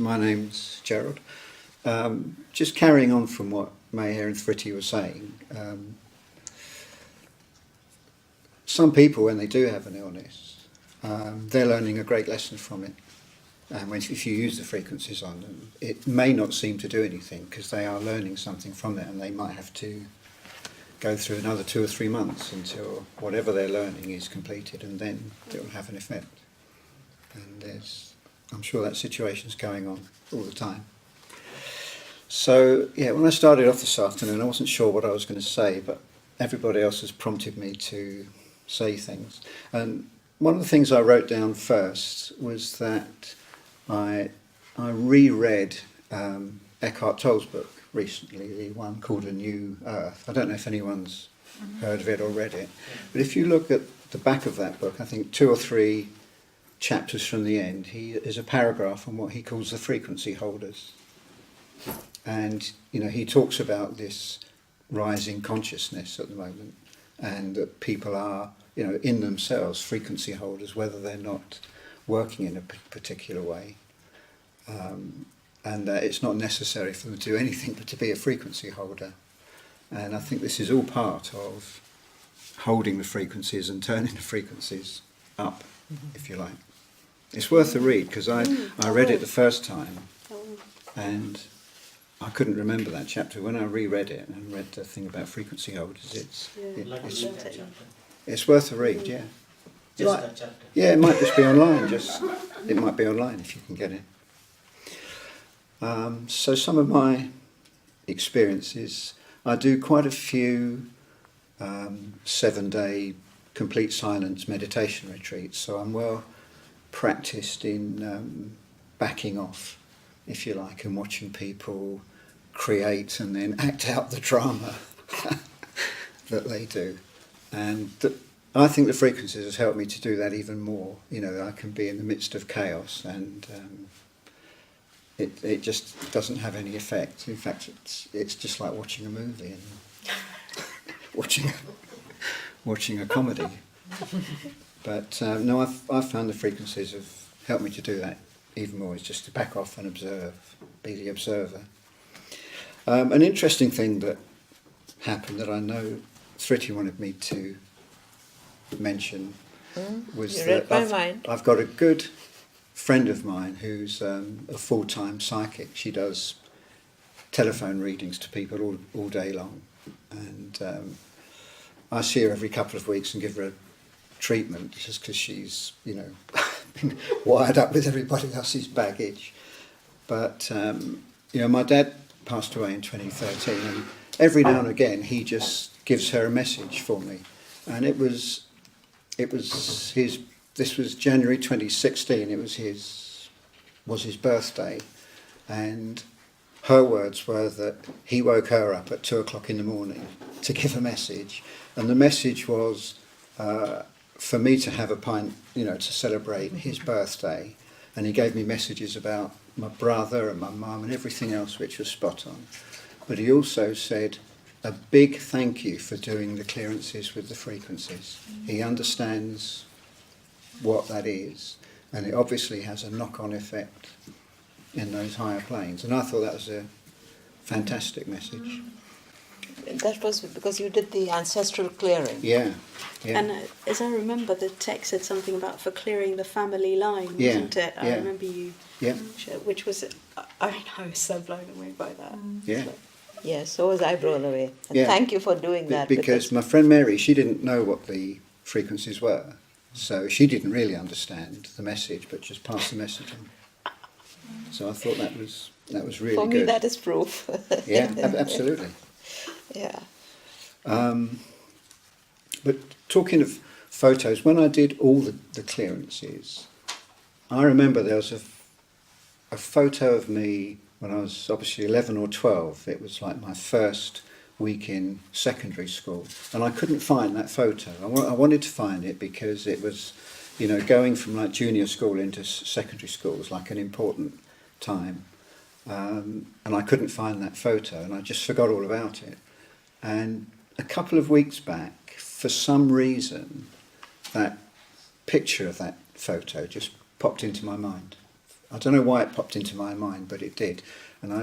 My name's Gerald. Just carrying on from what Mayher and Thrity were saying, some people, when they do have an illness, they're learning a great lesson from it. And if you use the frequencies on them, it may not seem to do anything because they are learning something from it, and they might have to go through another 2 or 3 months until whatever they're learning is completed, and then it will have an effect. And I'm sure that situation's going on all the time. So, yeah, when I started off this afternoon, I wasn't sure what I was going to say, but everybody else has prompted me to say things. And one of the things I wrote down first was that I reread Eckhart Tolle's book recently, the one called A New Earth. I don't know if anyone's heard of it or read it, but if you look at the back of that book, I think 2 or 3 chapters from the end, there's a paragraph on what he calls the frequency holders. And, he talks about this rising consciousness at the moment, and that people are, in themselves frequency holders, whether they're not working in a particular way. And that it's not necessary for them to do anything but to be a frequency holder. And I think this is all part of holding the frequencies and turning the frequencies up, if you like. It's worth a read, because I read it the first time, and I couldn't remember that chapter. When I reread it and read the thing about frequency holders, it's worth a read, yeah. Just that chapter. Yeah, it might just be online. It might be online if you can get it. So some of my experiences, I do quite a few 7-day complete silence meditation retreats. So I'm well practiced in backing off, if you like, and watching people create and then act out the drama that they do. And I think the frequencies has helped me to do that even more. I can be in the midst of chaos, and it just doesn't have any effect. In fact, it's just like watching a movie and watching a comedy. But no, I've found the frequencies have helped me to do that even more. Is just to back off and observe, be the observer. An interesting thing that happened that I know Thrity wanted me to mention was that I've got a good friend of mine who's a full-time psychic. She does telephone readings to people all day long, and I see her every couple of weeks and give her a treatment just because she's been wired up with everybody else's baggage. But my dad passed away in 2013, and every now and again he just gives her a message for me, and this was January 2016. It was his birthday, and her words were that he woke her up at 2 o'clock in the morning to give a message, and the message was for me to have a pint, to celebrate his birthday, and he gave me messages about my brother and my mum and everything else, which was spot on. But he also said a big thank you for doing the clearances with the frequencies. He understands what that is, and it obviously has a knock-on effect in those higher planes. And I thought that was a fantastic message. That was because you did the ancestral clearing. Yeah. And as I remember, the text said something about for clearing the family line, wasn't it? I remember you, which was, I was so blown away by that. Yeah. Yes, so was I blown away. And thank you for doing that. Because my friend Mary, she didn't know what the frequencies were, so she didn't really understand the message, but just passed the message on. So I thought that was really good. For me, that is proof. Yeah, absolutely. Yeah. But talking of photos, when I did all the clearances, I remember there was a photo of me when I was obviously 11 or 12. It was like my first week in secondary school, and I couldn't find that photo. I wanted to find it because it was, going from like junior school into secondary school was like an important time, and I couldn't find that photo, and I just forgot all about it. And a couple of weeks back, for some reason, that picture of that photo just popped into my mind. I don't know why it popped into my mind, but it did. And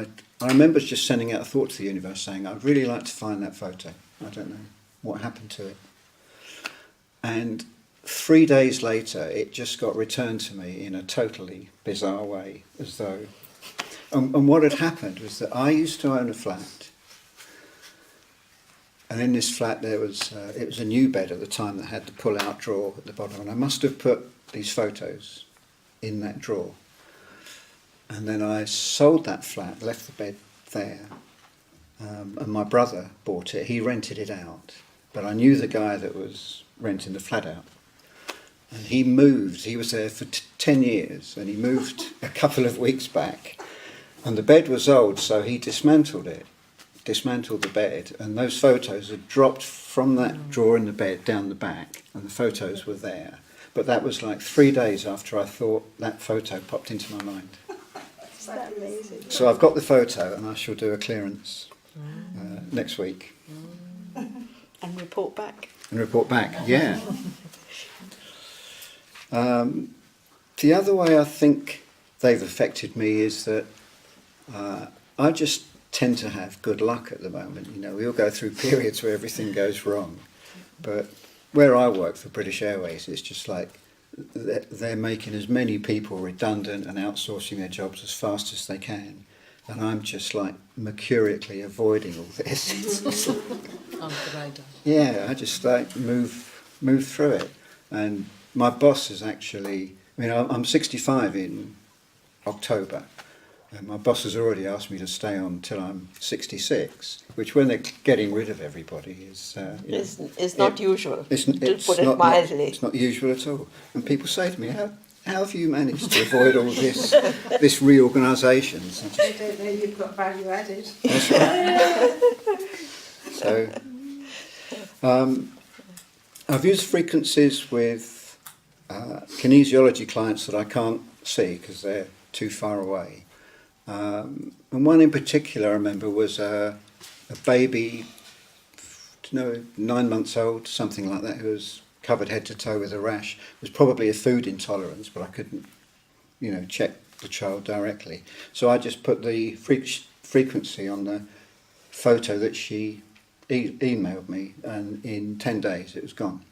I remember just sending out a thought to the universe saying, I'd really like to find that photo. I don't know what happened to it. And 3 days later, it just got returned to me in a totally bizarre way, as though... And what had happened was that I used to own a flat. And in this flat, it was a new bed at the time that had the pull-out drawer at the bottom. And I must have put these photos in that drawer. And then I sold that flat, left the bed there, and my brother bought it. He rented it out, but I knew the guy that was renting the flat out. And he moved, he was there for 10 years, and he moved a couple of weeks back. And the bed was old, so he dismantled the bed, and those photos had dropped from that drawer in the bed down the back, and the photos were there. But that was like 3 days after I thought that photo popped into my mind. Isn't that amazing? So I've got the photo, and I shall do a clearance next week. And report back. And report back, yeah. The other way I think they've affected me is that I just tend to have good luck at the moment. You know, we all go through periods where everything goes wrong. But where I work for British Airways, it's just like they're making as many people redundant and outsourcing their jobs as fast as they can. And I'm just like mercurically avoiding all this. On the radar. Yeah, I just like move through it. And my boss is actually, I mean, I'm 65 in October. And my boss has already asked me to stay on till I'm 66, which when they're getting rid of everybody is... It's not usual, it's to put it not, mildly. It's not usual at all. And people say to me, how have you managed to avoid all this reorganisation? They don't know you've got value added. That's right. So, I've used frequencies with kinesiology clients that I can't see because they're too far away. And one in particular I remember was a baby, 9 months old, something like that, who was covered head to toe with a rash. It was probably a food intolerance, but I couldn't, check the child directly. So I just put the frequency on the photo that she emailed me, and in 10 days it was gone.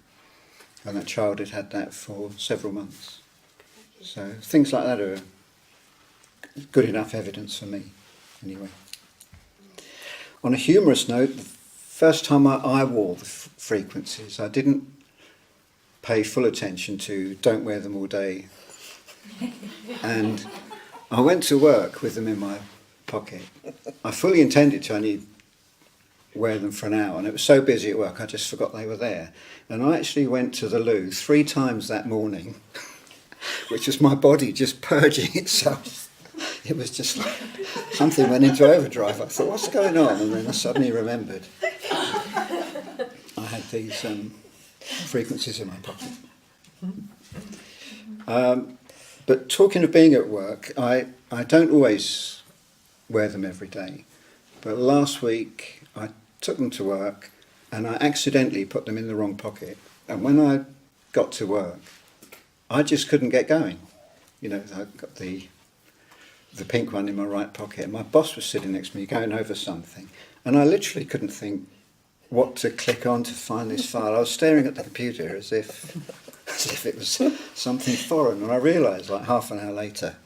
And that child had had that for several months. So things like that are good enough evidence for me, anyway. On a humorous note, the first time I wore the frequencies, I didn't pay full attention to don't wear them all day. And I went to work with them in my pocket. I fully intended to only wear them for an hour, and it was so busy at work I just forgot they were there. And I actually went to the loo 3 times that morning, which was my body just purging itself. It was just like something went into overdrive. I thought, what's going on? And then I suddenly remembered I had these frequencies in my pocket. But talking of being at work, I don't always wear them every day. But last week I took them to work and I accidentally put them in the wrong pocket. And when I got to work, I just couldn't get going. I got the pink one in my right pocket, and my boss was sitting next to me going over something, and I literally couldn't think what to click on to find this file. I was staring at the computer as if it was something foreign, and I realised like half an hour later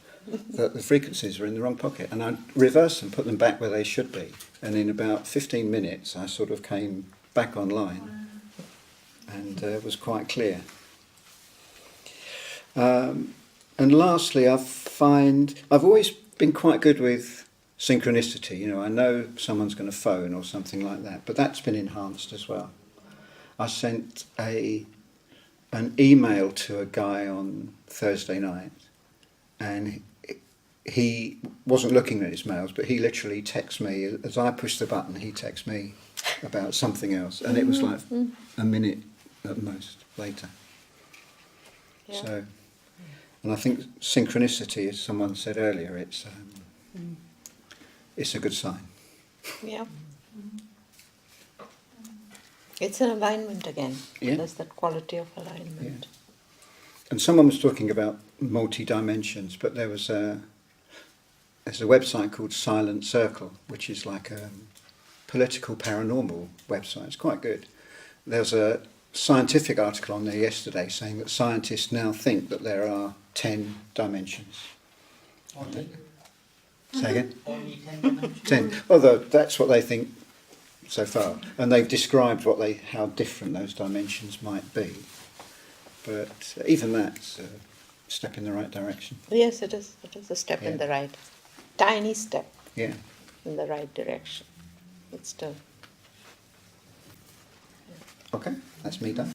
that the frequencies were in the wrong pocket, and I reversed and put them back where they should be, and in about 15 minutes I sort of came back online, and it was quite clear. And lastly, I've always been quite good with synchronicity. I know someone's going to phone or something like that, but that's been enhanced as well. I sent an email to a guy on Thursday night, and he wasn't looking at his mails, but he literally texted me. As I pushed the button, he texted me about something else, and it was like a minute at most later. Yeah. So. And I think synchronicity, as someone said earlier, it's a good sign. Yeah. It's an alignment again. Yeah. There's that quality of alignment. Yeah. And someone was talking about multi-dimensions, but there's a website called Silent Circle, which is like a political paranormal website. It's quite good. There's a scientific article on there yesterday saying that scientists now think that there are 10 dimensions. Only? Say again? Only 10 dimensions? 10. Although that's what they think so far, and they've described how different those dimensions might be. But even that's a step in the right direction. Yes, it is. It is a step in the right, tiny step Yeah. in the right direction. It's still. Okay, that's me done.